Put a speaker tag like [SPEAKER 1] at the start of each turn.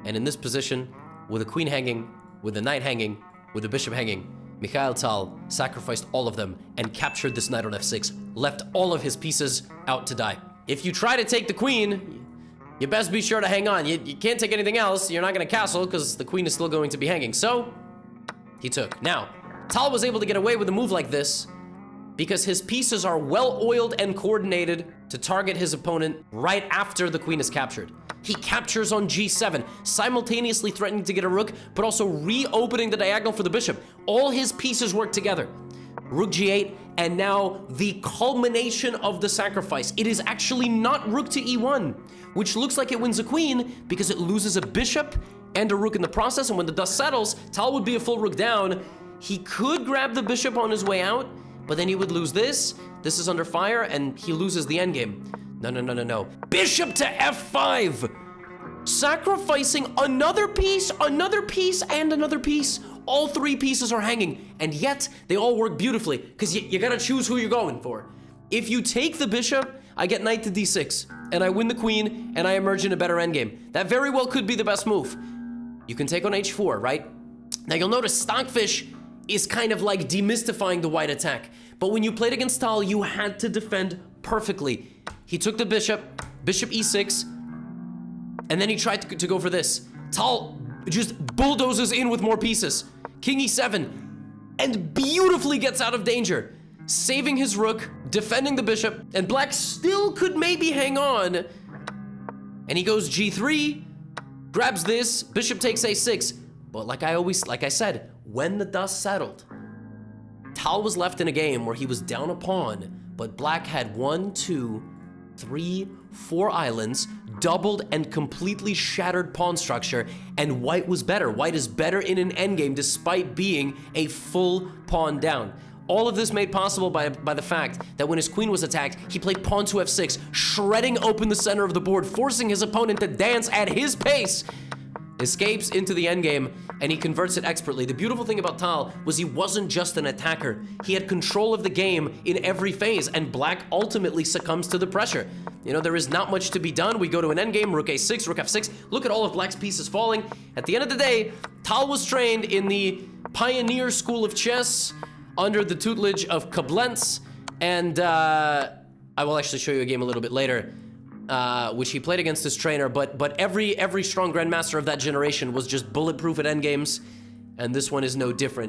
[SPEAKER 1] And in this position, with a queen hanging, with a knight hanging, with a bishop hanging, Mikhail Tal sacrificed all of them and captured this knight on f6, left all of his pieces out to die. If you try to take the queen, you best be sure to hang on. You can't take anything else. You're not going to castle because the queen is still going to be hanging. So, he took. Now, Tal was able to get away with a move like this because his pieces are well-oiled and coordinated to target his opponent right after the queen is captured. He captures on g7, simultaneously threatening to get a rook, but also reopening the diagonal for the bishop. All his pieces work together. Rook g8, and now the culmination of the sacrifice. It is actually not rook to e1, which looks like it wins a queen because it loses a bishop and a rook in the process, and when the dust settles, Tal would be a full rook down. He could grab the bishop on his way out, but then he would lose this. This is under fire, and he loses the endgame. No. Bishop to f5! Sacrificing another piece, and another piece. All three pieces are hanging, and yet they all work beautifully, because you gotta choose who you're going for. If you take the bishop, I get knight to d6, and I win the queen, and I emerge in a better endgame. That very well could be the best move. You can take on h4, right? Now you'll notice Stockfish is kind of like demystifying the white attack. But when you played against Tal, you had to defend perfectly. He took the bishop, bishop e6, and then he tried to go for this. Tal just bulldozes in with more pieces. King e7, and beautifully gets out of danger, saving his rook, defending the bishop, and black still could maybe hang on. And he goes g3, grabs this, bishop takes a6. But like I said, when the dust settled, Tal was left in a game where he was down a pawn, but black had 1, 2, 3, 4 islands, doubled and completely shattered pawn structure, and white was better. White is better in an endgame despite being a full pawn down. All of this made possible by the fact that when his queen was attacked, he played pawn to f6, shredding open the center of the board, forcing his opponent to dance at his pace. Escapes into the endgame, and he converts it expertly. The beautiful thing about Tal was he wasn't just an attacker. He had control of the game in every phase, and black ultimately succumbs to the pressure. You know, there is not much to be done. We go to an endgame, rook a6, rook f6. Look at all of black's pieces falling. At the end of the day, Tal was trained in the pioneer school of chess under the tutelage of Koblenz, and I will actually show you a game a little bit later, which he played against his trainer, but every strong grandmaster of that generation was just bulletproof at endgames, and this one is no different.